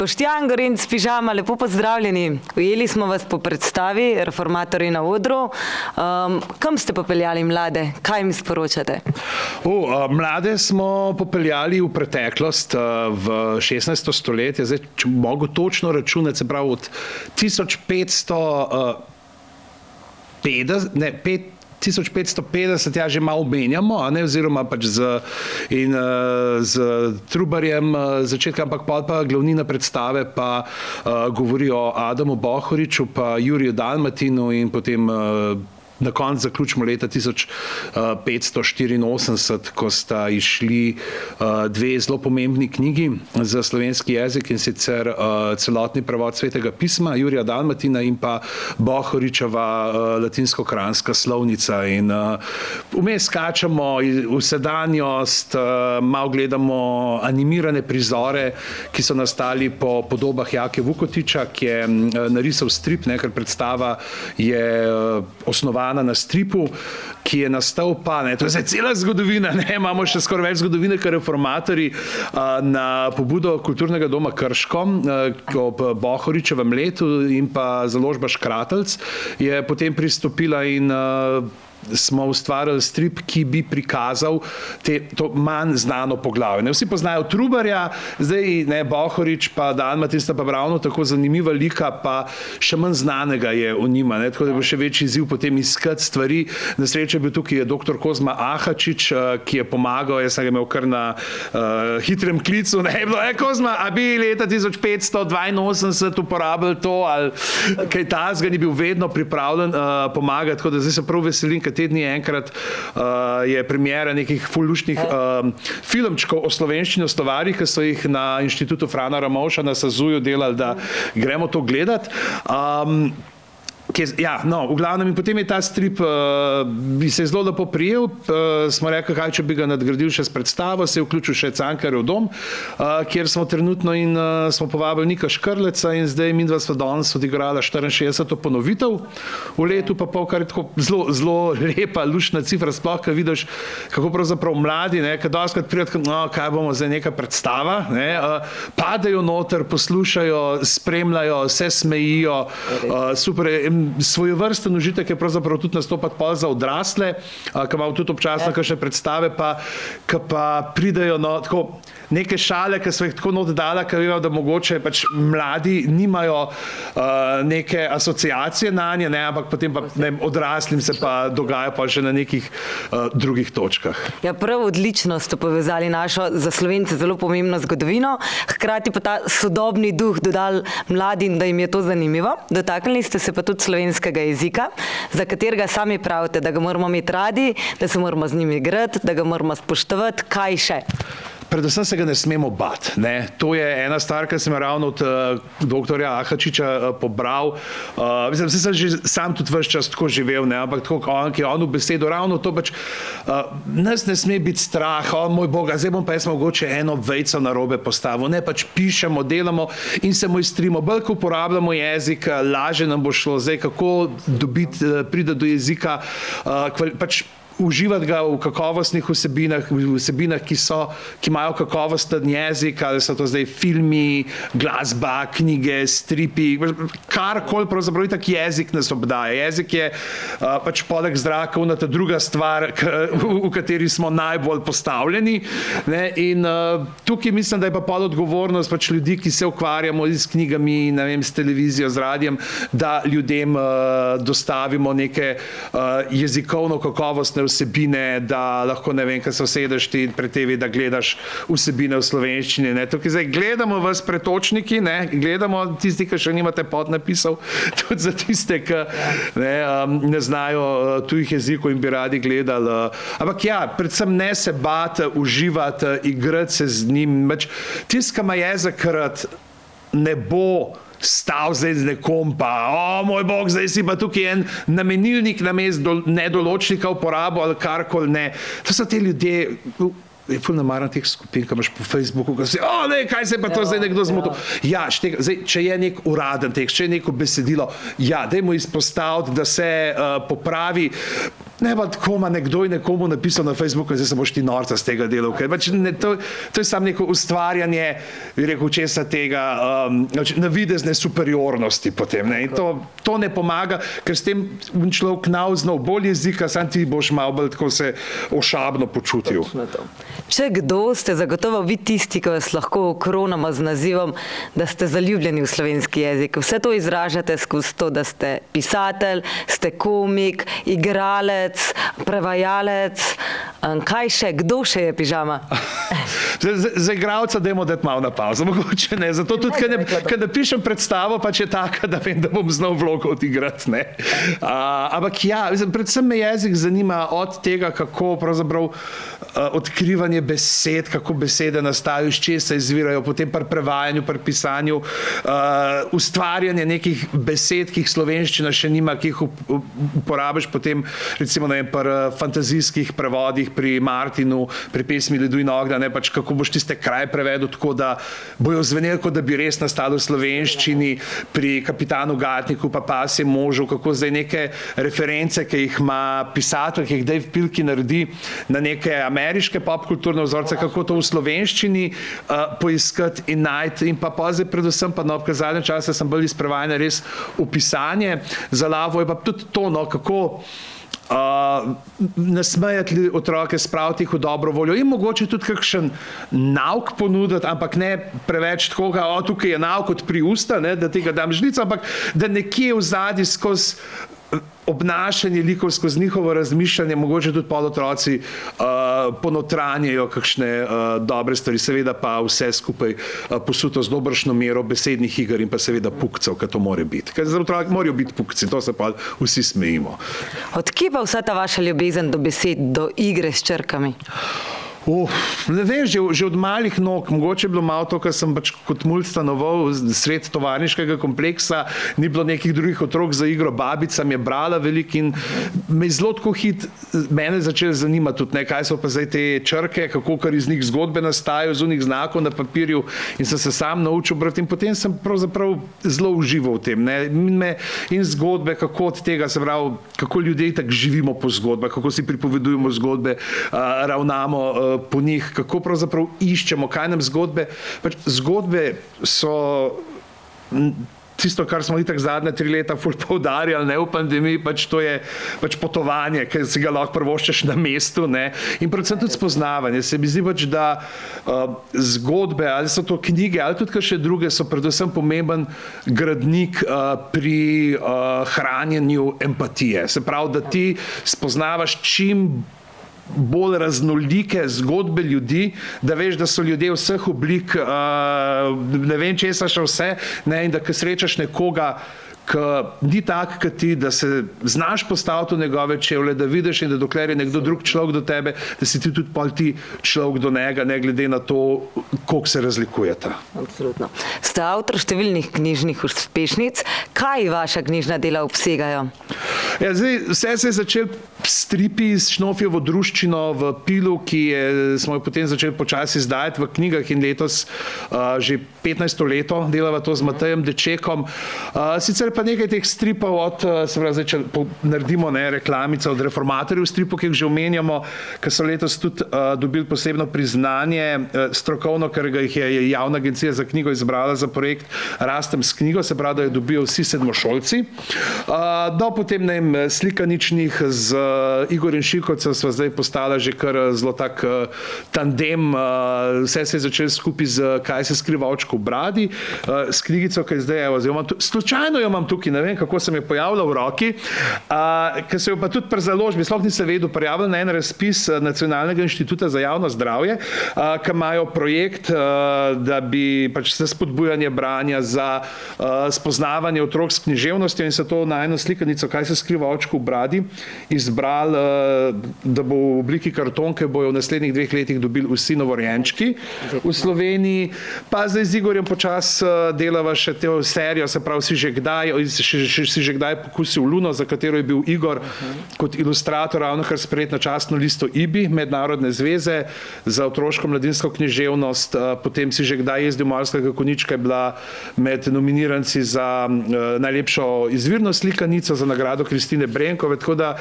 Boštjan Gorenc, Pižama, lepo pozdravljeni. Ujeli smo vas po predstavi Reformatorji na odru. Kam ste popeljali mlade? Kaj mi sporočate? Mlade smo popeljali v preteklost, v 16. stoletje. Zdaj, če mogo točno računati, se pravi od 1550, ja, že malo menjamo, oziroma pač z Trubarjem začetka, ampak pa glavnina predstave pa govori o Adamu Bohoriču, pa Juriju Dalmatinu in potem na koncu zaključimo leta 1584, ko sta išli dve zelo pomembni knjigi za slovenski jezik, in sicer celotni prevod Svetega pisma Jurija Dalmatina in pa Bohoričeva latinsko-kranska slovnica. In vmes skačemo v sedanjost, malo gledamo animirane prizore, ki so nastali po podobah Jake Vukotiča, ki je narisal strip, ker predstava je osnovana na stripu, ki je nastal to je zdaj cela zgodovina, imamo še skoraj več zgodovine, kot Reformatorji, na pobudo Kulturnega doma Krško, ob Bohoričevem letu, in pa založba Škratelc je potem pristopila in smo ustvarili strip, ki bi prikazal to manj znano poglavje. Vsi poznajo Trubarja, zdaj Bohorič pa Dalmatin sta pa ravno tako zanimiva lika, pa še manj znanega je o njima, tako da bo še večji izziv potem iskati stvari. Na srečo je bil tukaj dr. Kozma Ahačič, ki je pomagal, jaz sem ga imel kar na hitrem klicu, Kozma, a bi leta 1582 uporabili to, ali kaj tazga, ni bil vedno pripravljen pomagati, tako da zdaj se prav veselim, te dni enkrat je premiera nekih fulušnih filmčkov o slovenščini v Slovarjih, ki so jih na Inštitutu Frana Ramovša na Sazuju delali, da gremo to gledati. V glavnem, in potem je ta strip bi se zelo lepo prijel, smo rekli, kaj če bi ga nadgradil še s predstavo, se je vključil še Cankarjev dom, kjer smo trenutno, in smo povabili Nika Škrleca, in zdaj midva sva danes odigrala 64. ponovitev v letu pa pol, kar je tako zelo lepa, luštna cifra, sploh, ko vidiš, kako pravzaprav mladi, ko dostikrat pridejo, kaj bomo zdaj, neka predstava, padejo noter, poslušajo, spremljajo, se smejijo, super je. Svojevrsten užitek je pravzaprav tudi nastopati pol za odrasle, ki imamo tudi občasno kakšne predstave, ki pa pridejo tako neke šale, ki so jih tako not dala, ker vemo, da mogoče pač mladi nimajo neke asociacije nanje, ampak potem pa odraslim se pa dogaja pa že na nekih drugih točkah. Ja, prav odlično ste povezali našo za Slovence zelo pomembno zgodovino, hkrati pa ta sodobni duh dodali mladim, da jim je to zanimivo. Dotaknili ste se pa tudi slovenskega jezika, za katerega sami pravite, da ga moramo imeti radi, da se moramo z njim igrati, da ga moramo spoštovati. Kaj še? Predvsem se ga ne smemo bati. To je ena stvar, ki sem ravno od doktorja Ahačiča pobral. Mislim, sem že sam tudi ves čas tako živel, ampak tako, ki je on v besedo, ravno to pač, nas ne sme biti strah, moj bog, zdaj bom pa jaz mogoče eno vejco narobe postavil. Pač pišemo, delamo in se mojstrimo. Bolj, ko uporabljamo jezik, lažje nam bo šlo. Zdaj, kako priti do jezika, pač uživati ga v kakovostnih vsebinah, ki imajo kakovosten jezik, ali so to zdaj filmi, glasba, knjige, stripi, karkoli, pravzaprav tak jezik nas obdaja. Jezik je pač poleg zraka ta druga stvar, v kateri smo najbolj postavljeni. In tukaj mislim, da je pa pol odgovornost pač ljudi, ki se ukvarjamo s knjigami, s televizijo, z radijem, da ljudem dostavimo neke jezikovno kakovostne vsebine, da lahko, ko se usedeš ti pred TV, da gledaš vsebine v slovenščini. Tukaj zdaj gledamo vas pretočniki, gledamo tisti, ki še nimate podnapisov, tudi za tiste, ki ne znajo tujih jezikov in bi radi gledali. Ampak ja, predvsem ne se bati, uživati, igrati se z njim. Tisti, ki ima jezik rad, ne bo stav zdaj z nekom pa, moj bog, zdaj si pa tukaj en namenilnik namesto nedoločnika uporabo ali karkoli, ne. To so te ljudje, ful namaram teh skupin, ki imaš po Facebooku, ki si, kaj se pa to zdaj nekdo zmotil. Ja, če je nek uraden tekst, če je neko besedilo, ja, dajmo izpostaviti, da se popravi. Ne pa tako, nekdo je nekomu napisal na Facebooku, zdaj se boš ti norca z tega delal. To je samo neko ustvarjanje, bi rekel, česa tega, navidezne superiornosti potem. Ne? In to ne pomaga, ker s tem človek znal bolj jezika, sam ti boš malo bolj tako se ošabno počutil. Če kdo, ste zagotovo vi tisti, ki vas lahko okronamo z nazivom, da ste zaljubljeni v slovenski jezik. Vse to izražate skozi to, da ste pisatelj, ste komik, igralec, prevajalec, kaj še, kdo še je pižama? Za igralca dajmo dati malo na pauzo, mogoče ne. Zato tudi, kad napišem predstavo, pač je taka, da vem, da bom znal vlogo odigrati. Ampak ja, predvsem me jezik zanima od tega, kako pravzaprav odkrivanje besed, kako besede nastajajo, iz česa izvirajo, potem pri prevajanju, pri pisanju, ustvarjanje nekih besed, ki jih slovenščina še nima, ki jih uporabiš potem, recimo, ne vem, pri fantazijskih prevodih, pri Martinu, pri pesmi Ledu in ognja, ne, pač kako boš tiste kraj prevedel tako, da bojo zveneli, kot da bi res nastalo v slovenščini, pri Kapitanu Gatniku, pa Pasjem možu, kako zdaj neke reference, ki jih ima pisatelj, ki jih Dave Pilkey naredi na neke ameriške popkulturne vzorce, kako to v slovenščini poiskati in najti. In pa zdaj predvsem, pa no, ker zadnje čase sem bolj iz prevajanja res v pisanje, za Lavo je pa tudi to, no, kako nasmejati otroke, spraviti jih v dobro voljo in mogoče tudi kakšen nauk ponuditi, ampak ne preveč tako, tukaj je nauk od pri usta, ne, da tega dam žlico, ampak da nekje v zadnji skozi obnašanje likov, skozi njihovo razmišljanje, mogoče tudi otroci ponotranjajo kakšne dobre stvari, seveda pa vse skupaj posuto z dobršno mero besednih iger in pa seveda pukcev, ker to more biti. Ker za otroke morajo biti pukci, to se pa vsi smejimo. Od kje pa vsa ta vaša ljubezen do besed, do igre s črkami? Ne vem, že od malih nog, mogoče je bilo malo to, ker sem pač kot mulj stanoval sred tovarniškega kompleksa, ni bilo nekih drugih otrok za igro, babica mi je brala veliko in me zelo tako mene začeli zanimati tudi, kaj so pa zdaj te črke, kako kar iz njih zgodbe nastajajo, z unih znakov na papirju in sem se sam naučil brati in potem sem pravzaprav zelo užival v tem. In zgodbe, kako od tega, se pravi, kako ljudje tako živimo po zgodbah, kako si pripovedujemo zgodbe, ravnamo po njih, kako pravzaprav iščemo, kaj nam zgodbe. Pač zgodbe so tisto, kar smo itak zadnje 3 leta ful poudarjali, ne, v pandemiji, pač to je pač potovanje, ker si ga lahko privoščiš na mestu, ne, in predvsem tudi spoznavanje. Se mi zdi pač, da zgodbe, ali so to knjige, ali tudi še druge, so predvsem pomemben gradnik pri hranjenju empatije. Se pravi, da ti spoznavaš čim bolj raznolike zgodbe ljudi, da veš, da so ljudje vseh oblik, ne vem česa še vse, ne, in da ko srečaš nekoga, ki ni tak, kot ti, da se znaš postaviti v njegove čevlje, da vidiš in da dokler je nekdo drug človek do tebe, da si ti tudi pol ti človek do njega, ne glede na to, koliko se razlikujeta. Absolutno. Ste avtor številnih knjižnih uspešnic. Kaj vaša knjižna dela obsegajo? Ja, zdaj, vse se je začel stripi s Šnofijevo druščino v Pilu, smo jo potem začeli počasi izdajati v knjigah in letos že 15. leto delava to z Matejem Dečekom. Sicer pa nekaj teh stripov se pravi, zdaj, če naredimo reklamico od Reformatorjev stripov, ki jih že omenjamo, ki so letos tudi dobili posebno priznanje strokovno, ker ga jih je Javna agencija za knjigo izbrala za projekt Rastem s knjigo, se pravi, da jo dobijo vsi sedmošolci. Do potem, ne vem, slikaničnih z Igorjem Šilkovcem sva zdaj postala že kar zelo tak tandem, vse se je začelo skupaj z Kaj se skriva očku v bradi, s knjigico, ki je zdaj, slučajno jo imam tukaj, ne vem, kako se mi je pojavila v roki, ker se jo pa tudi pri založbi, sploh nisem vedel, prijavila na en razpis Nacionalnega inštituta za javno zdravje, ki imajo projekt, da bi pač za spodbujanje branja, za spoznavanje otrok s književnostjo in se to na eno slikanico Kaj se skriva očku v bradi izbral, da bo v obliki kartonke bojo v naslednjih 2 letih dobili vsi novorojenčki v Sloveniji. Pa zdaj z Igorjem počas delava še to serijo, se pravi, vsi že kdaj, si že kdaj pokusil Luno, za katero je bil Igor kot ilustrator ravnokar sprejet na častno listo IBI, Mednarodne zveze za otroško mladinsko književnost. Potem si že kdaj jezdil Morskega konjička, je bila med nominiranci za najlepšo izvirno slikanico za nagrado Kristine Brenkove, tako da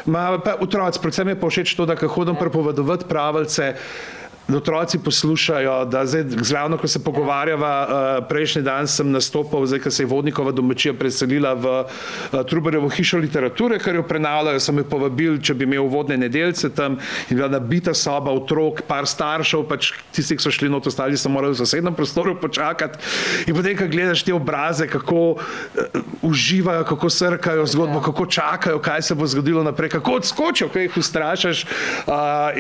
ima pa otroci, predvsem je pa všeč to, da ko hodim prepovedovati pravljice, da otroci poslušajo, da zdaj zravno, ko se pogovarjava, prejšnji dan sem nastopal, zdaj, ko se je Vodnikova domačija preselila v Trubarjevo hišo literature, kar jo prenavljajo, sem jo povabil, če bi imel uvodne nedeljce tam in bila nabita soba otrok, par staršev, pač tisti, ki so šli not, ostali so morali v zasebnem prostoru počakati. In potem, ko gledaš te obraze, kako uživajo, kako srkajo zgodbo, kako čakajo, kaj se bo zgodilo naprej, kako odskočijo, ko jih ustrašaš.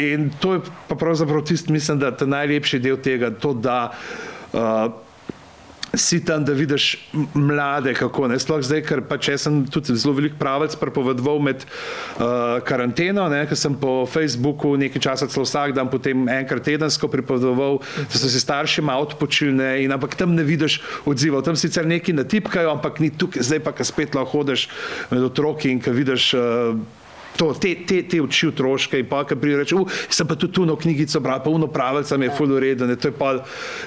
In to je pa pravzaprav tisti, mislim, da je najlepši del tega, to, da si tam, da vidiš mlade, kako ne. Sploh zdaj, ker pač jaz sem tudi zelo velik pravljic prepovedoval med karanteno, ker sem po Facebooku nekaj časa celo vsak dan, potem enkrat tedensko pripovedoval, da so si starši malo odpočili, ampak tam ne vidiš odzivov. Tam sicer nekaj natipkajo, ampak ni tukaj, zdaj pa, ko spet lahko hodiš med otroki in ko vidiš te oči otroške in pa, ko pride reči, sem pa tudi tuno knjigico bral, pa uno pravljica mi je ful uredo, to je pa,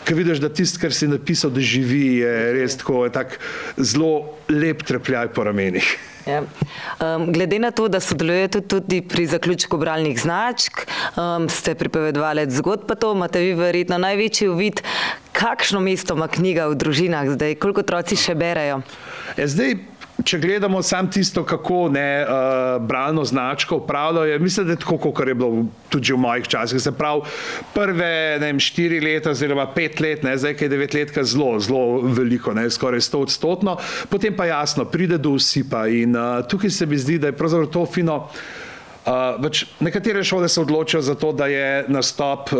ko vidiš, da tisto, kar si napisal, da živi, je res tako, je tak zelo lep trepljaj po ramenih. Ja. Glede na to, da sodelujete tudi pri zaključku bralnih značk, ste pripovedovalec zgodb, pa to imate vi verjetno največji uvid, kakšno mesto ima knjiga v družinah zdaj, koliko otroci še berejo? Zdaj, če gledamo sam tisto, kako bralno značko upravljajo, mislim, da je tako, kot je bilo tudi že v mojih časih. Se pravi, prve 4 leta oziroma 5 let, zdaj, kaj je 9 letka, zelo veliko, skoraj 100%. Potem pa jasno, pride do usipa in tukaj se mi zdi, da je pravzaprav to fino. Nekatere šole se odločijo za to, da je nastop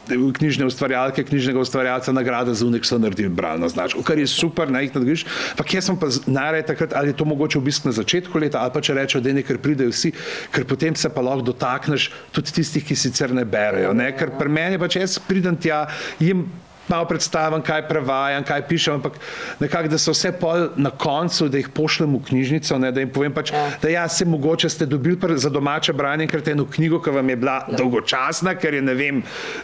knjižne ustvarjalke, knjižnega ustvarjalca nagrada za unek so naredili bralno značko, kar je super, jih nadgradiš. Ampak jaz sem pa najraje takrat, ali je to mogoče v bistvu na začetku leta, ali pa če rečejo, da nekaj pridejo vsi, ker potem se pa lahko dotakneš tudi tistih, ki sicer ne berejo. Ker pri meni pa, če jaz pridem tja, jim malo predstavim, kaj prevajam, kaj pišem, ampak nekako, da so vse pol na koncu, da jih pošljem v knjižnico, da jim povem pač, da se mogoče ste dobili za domače branje enkrat eno knjigo, ki vam je bila dolgočasna, ker je, ne vem,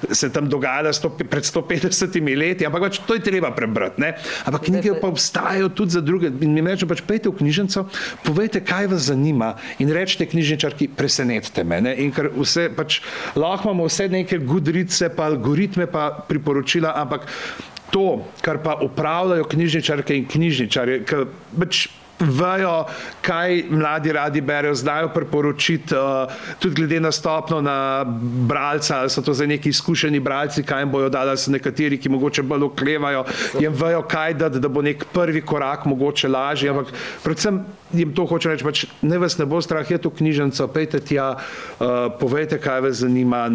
se tam dogajala pred 150 leti, ampak pač to je treba prebrati, Ampak knjige pa obstajajo tudi za druge in mi rečem pač, pejte v knjižnico, povejte, kaj vas zanima in rečite knjižničarki, presenetite me, In ker vse pač, lahko imamo vse neke Goodreadse pa algoritme pa priporočila, ampak to, kar pa upravljajo knjižničarke in knjižničarje, ki pač vejo, kaj mladi radi berejo, znajo priporočiti, tudi glede na stopno na bralca, ali so to zdaj neki izkušeni bralci, kaj jim bojo dali, so nekateri, ki mogoče bolj oklevajo, jim vejo, kaj dati, da bo nek prvi korak mogoče lažji, ampak predvsem jim to hoče reči, pač ne vas ne bo strah, je to knjižnica, pejte tja, povejte, kaj vas zanima,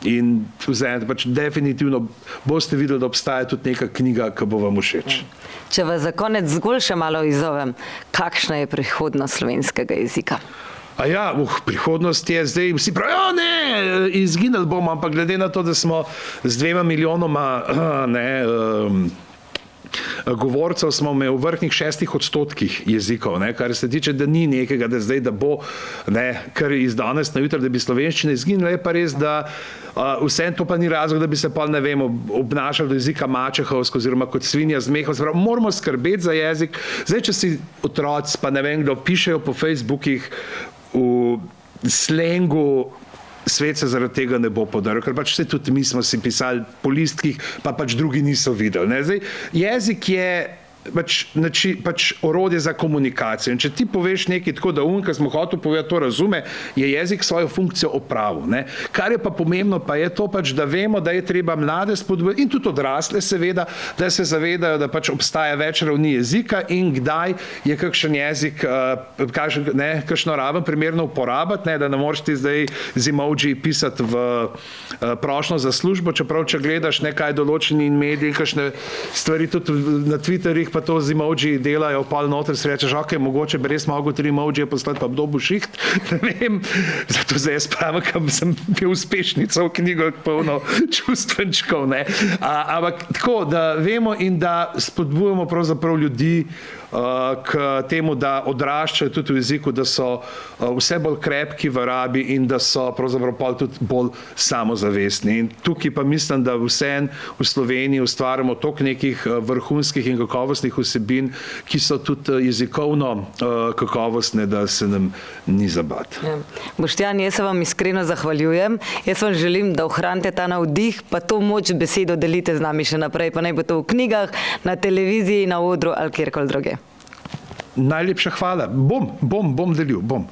in vzajemno, pač definitivno boste videli, da obstaja tudi neka knjiga, ki bo vam všeč. Če vas za konec zgolj še malo izzovem, kakšna je prihodnost slovenskega jezika? Prihodnost je zdaj, vsi pravijo, izginili bomo, ampak glede na to, da smo z 2 milijonoma govorcev smo v vrhnih 6% jezikov, kar se tiče, da ni nekega, da zdaj, da bo, kar iz danes na jutro, da bi slovenščina izginila, je pa res, da vsem to pa ni razlog, da bi se pa, ne vem, obnašali do jezika mačehovsko oziroma kot svinja z mehom. Moramo skrbeti za jezik. Zdaj, če si otroci, pa ne vem, kdo pišejo po Facebookih v slengu, svet se zaradi tega ne bo podaril, ker pač vse tudi mi smo si pisali po listkih, pa pač drugi niso videli. Zdaj, jezik je pač orodje za komunikacijo. In če ti poveš nekaj tako, da ki smo hoteli povedati, to razume, je jezik svojo funkcijo opravil. Kar je pa pomembno, pa je to pač, da vemo, da je treba mlade spodbujati in tudi odrasle seveda, da se zavedajo, da pač obstaja več ravni jezika in kdaj je kakšen jezik, kakšno raven primerno uporabiti, da ne moreš ti zdaj z emoji pisati v prošnjo za službo, čeprav če gledaš nekaj določeni mediji, kakšne stvari tudi na Twitterih, pa to z emoji delajo, pol noter si rečeš, mogoče bi res mogel 3 emojije poslati, pa kdo bo šiht, ne vem. Zato zdaj jaz pravim, kam sem bil uspešnica v knjigo, polno čustvenčkov, Ampak tako, da vemo in da spodbujamo pravzaprav ljudi, k temu, da odraščajo tudi v jeziku, da so vse bolj krepki v rabi in da so pravzaprav pol tudi bolj samozavestni. In tukaj pa mislim, da vseeno v Sloveniji ustvarjamo toliko nekih vrhunskih in kakovostnih vsebin, ki so tudi jezikovno kakovostne, da se nam ni zabat. Ja. Boštjan, jaz se vam iskreno zahvaljujem. Jaz vam želim, da ohranite ta navdih, pa to moč besedo delite z nami še naprej, pa naj bo to v knjigah, na televiziji, na odru ali kjerkoli druge. Najlepša hvala. Bom delil, bom.